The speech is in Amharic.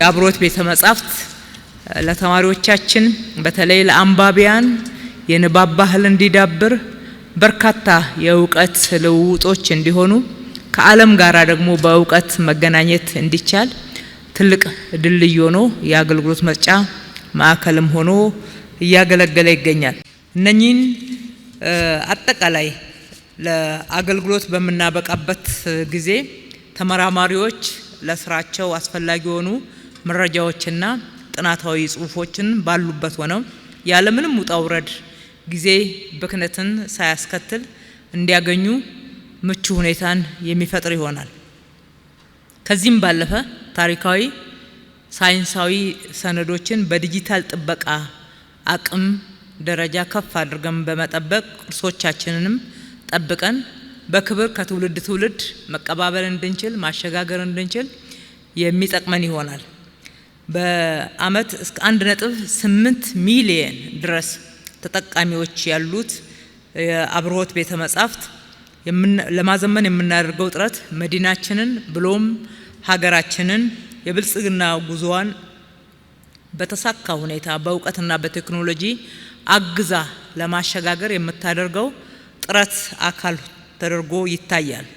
የአብሮት ቤተ መጻሕፍት ለተማሪዎቻችን በተለይ ለአንባቢያን የንባብ ባህል እንዲዳብር በርካታ የእውቀት ልውውጦች እንዲሆኑ ከዓለም ጋራ ደግሞ በእውቀት መገናኘት እንዲቻል ትልቅ ድልድይ ሆኖ የአገልግሎት መስጫ ማዕከልም ሆኖ እያገለገለ ይገኛል። እነኚህን አጠቃላይ ለአገልግሎት በምናበቃበት ጊዜ ተመራማሪዎች ለስራቸው አስፈላጊ የሆኑ መረጃዎችና ጥናታዊ ጽሁፎችን ባሉበት ሆነው ያለምንም ውጣ ውረድ ጊዜ ብክነትን ሳያስከትል እንዲያገኙ ምቹ ሁኔታን የሚፈጥር ይሆናል። ከዚህም ባለፈ ታሪካዊ ሳይንሳዊ ሰነዶችን በዲጂታል ጥበቃ አቅም ደረጃ ከፍ አድርገን በመጠበቅ ቅርሶቻችንንም ጠብቀን በክብር ከትውልድ ትውልድ መቀባበል እንድንችል ማሸጋገር እንድንችል የሚጠቅመን ይሆናል። በአመት እስከ 1.8 ሚሊዮን ድረስ ተጠቃሚዎች ያሉት የአብሮት ቤተ መጻሕፍት ለማዘመን የምናደርገው ጥረት መዲናችንን ብሎም ሀገራችንን የብልጽግና ጉዞዋን በተሳካ ሁኔታ በእውቀትና በቴክኖሎጂ አግዛ ለማሸጋገር የምታደርገው ጥረት አካል ተደርጎ ይታያል።